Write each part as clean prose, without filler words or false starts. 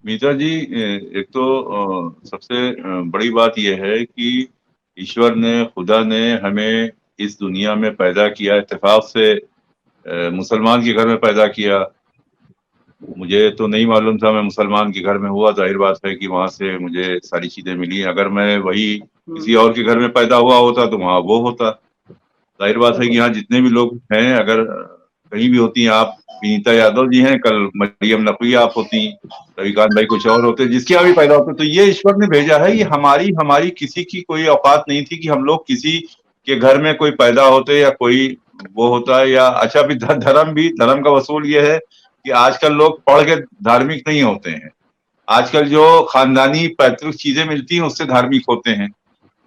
मीता जी, एक तो सबसे बड़ी बात यह है कि ईश्वर ने, खुदा ने हमें इस दुनिया में पैदा किया, इत्तेफाक से मुसलमान के घर में पैदा किया। मुझे तो नहीं मालूम था, मैं मुसलमान के घर में हुआ, जाहिर बात है कि वहां से मुझे सारी चीजें मिली। अगर मैं वही किसी और के घर में पैदा हुआ होता तो वहां वो होता। जाहिर बात है कि यहाँ जितने भी लोग हैं, अगर कहीं भी होती हैं, आप विनीता यादव जी हैं, कल मरियम नकवी आप होती, रविकांत भाई कुछ और होते, जिसके यहाँ भी पैदा होते, तो ये ईश्वर ने भेजा है। ये हमारी हमारी किसी की कोई औकात नहीं थी कि हम लोग किसी के घर में कोई पैदा होते या कोई वो होता है। या अच्छा, भी धर्म का वसूल ये है कि आजकल लोग पढ़ के धार्मिक नहीं होते हैं। आजकल जो खानदानी पैतृक चीजें मिलती हैं उससे धार्मिक होते हैं।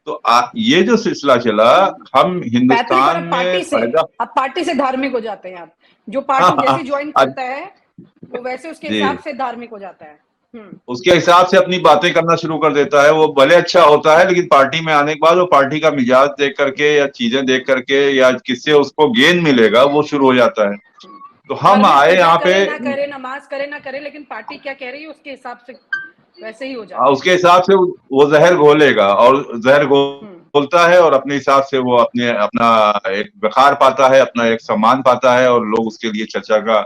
तो ये जो सिलसिला चला, हम पैतृक और हिंदुस्तान में पार्टी से, पैदा। अब पार्टी से धार्मिक हो जाते हैं। आप जो हाँ, पार्टी हाँ, जैसे ज्वाइन करता है वो वैसे उसके जी, हिसाब से धार्मिक हो जाता है। उसके हिसाब से अपनी बातें करना शुरू कर देता है। वो भले अच्छा होता है, लेकिन पार्टी में आने के बाद वो पार्टी का मिजाज देख करके या चीजें देख करके या किससे उसको गेन मिलेगा, वो शुरू हो जाता है। तो घर हम में आए पूजा यहाँ पे, करे ना करे, नमाज करे ना करे, लेकिन पार्टी क्या कह रही है उसके हिसाब से वैसे ही हो जाता है। उसके हिसाब से वो जहर घोलेगा, और जहर घोलता है, और अपने हिसाब से वो अपने अपना एक वखार पाता है, अपना एक सम्मान पाता है, और लोग उसके लिए चर्चा का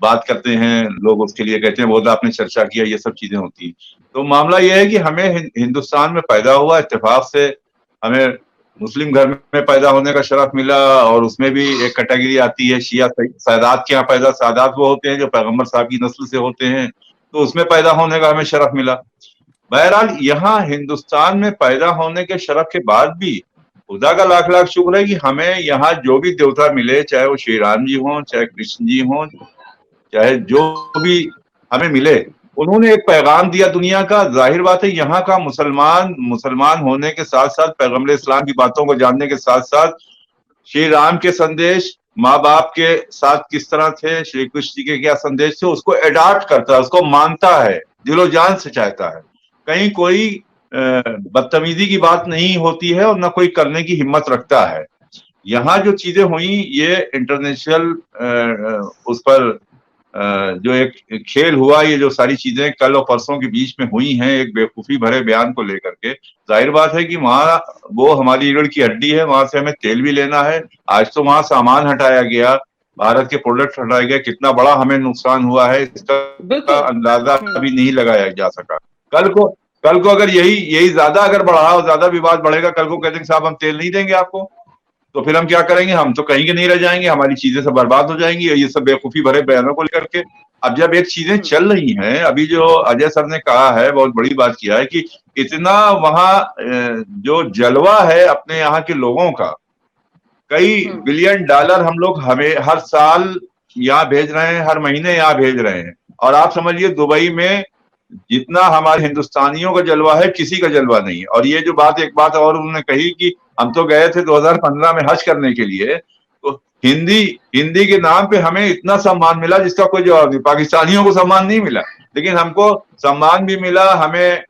बात करते हैं। लोग उसके लिए कहते हैं, बहुत आपने चर्चा किया, ये सब चीजें होती हैं। तो मामला ये है कि हमें हिंदुस्तान में पैदा हुआ, इत्तेफाक से हमें मुस्लिम घर में पैदा होने का शरफ मिला। और उसमें भी एक कैटेगरी आती है, शिया सादात के यहाँ पैदा, सादात वो होते हैं जो पैगंबर साहब की नस्ल से होते हैं, तो उसमें पैदा होने का हमें शरफ मिला। बहरहाल यहाँ हिंदुस्तान में पैदा होने के शरफ के बाद भी खुदा का लाख लाख शुक्र है कि हमें यहाँ जो भी देवता मिले, चाहे वो श्री राम जी हों, चाहे कृष्ण जी हों, चाहे जो भी हमें मिले, उन्होंने एक पैगाम दिया दुनिया का। जाहिर बात है, यहाँ का मुसलमान मुसलमान होने के साथ साथ, पैगम्बर इस्लाम की बातों को जानने के साथ साथ, श्री राम के संदेश, माँ बाप के साथ किस तरह थे, श्री कृष्ण जी के क्या संदेश थे, उसको एडाप्ट करता है, उसको मानता है, दिलो जान से चाहता है। कहीं कोई बदतमीजी की बात नहीं होती है, और ना कोई करने की हिम्मत रखता है। यहाँ जो चीजें हुई, ये इंटरनेशनल उस पर जो एक खेल हुआ, ये जो सारी चीजें कल और परसों के बीच में हुई हैं, एक बेवकूफी भरे बयान को लेकर के, जाहिर बात है कि वहाँ वो हमारी रीढ़ की हड्डी है, वहां से हमें तेल भी लेना है। आज तो वहां सामान हटाया गया, भारत के प्रोडक्ट हटाए गए, कितना बड़ा हमें नुकसान हुआ है इसका अंदाजा भी नहीं लगाया जा सका। कल को कल को अगर यही यही ज्यादा अगर बढ़ा और ज्यादा विवाद बढ़ेगा, कल को कहते हैं साहब हम तेल नहीं देंगे आपको, तो फिर हम क्या करेंगे? हम तो कहीं के नहीं रह जाएंगे, हमारी चीजें सब बर्बाद हो जाएंगी, ये सब बेवकूफी भरे बयानों को लेकर के। अब जब एक चीजें चल रही हैं, अभी जो अजय सर ने कहा है, बहुत बड़ी बात किया है कि इतना वहां जो जलवा है अपने यहाँ के लोगों का, कई बिलियन डॉलर हम लोग हमें हर साल यहाँ भेज रहे हैं, हर महीने यहाँ भेज रहे हैं। और आप समझिए, दुबई में जितना हमारे हिंदुस्तानियों का जलवा है, किसी का जलवा नहीं है। और ये जो बात, एक बात और उन्होंने कही कि हम तो गए थे 2015 में हज करने के लिए, तो हिंदी हिंदी के नाम पे हमें इतना सम्मान मिला जिसका कोई जवाब नहीं। पाकिस्तानियों को सम्मान नहीं मिला, लेकिन हमको सम्मान भी मिला, हमें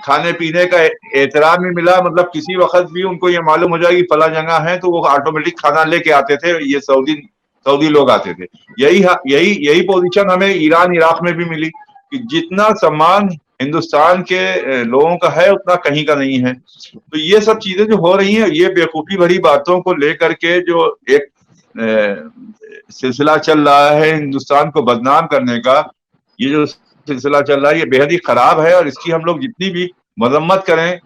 खाने पीने का एहतराम भी मिला। मतलब किसी वक्त भी उनको ये मालूम हो जाए कि फला जगह है, तो वो ऑटोमेटिक खाना लेके आते थे। ये सऊदी लोग आते थे। यही यही यही पोजीशन हमें ईरान इराक में भी मिली, कि जितना सम्मान हिंदुस्तान के लोगों का है, उतना कहीं का नहीं है। तो ये सब चीजें जो हो रही हैं, ये बेवकूफी भरी बातों को लेकर के जो एक सिलसिला चल रहा है हिंदुस्तान को बदनाम करने का, ये जो सिलसिला चल रहा है, ये बेहद ही खराब है। और इसकी हम लोग जितनी भी मजम्मत करें,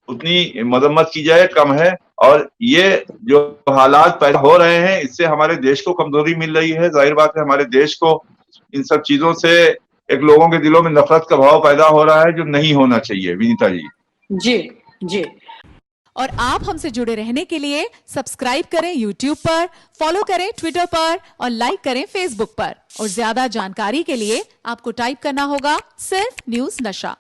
उतनी मजम्मत की जाए कम है। और ये जो हालात पैदा हो रहे हैं, इससे हमारे देश को कमजोरी मिल रही है। जाहिर बात है, हमारे देश को इन सब चीजों से एक लोगों के दिलों में नफरत का भाव पैदा हो रहा है, जो नहीं होना चाहिए। विनीता जी जी जी। और आप हमसे जुड़े रहने के लिए सब्सक्राइब करें YouTube पर, फॉलो करें ट्विटर पर और लाइक करें Facebook पर। और ज्यादा जानकारी के लिए आपको टाइप करना होगा सिर्फ न्यूज नशा।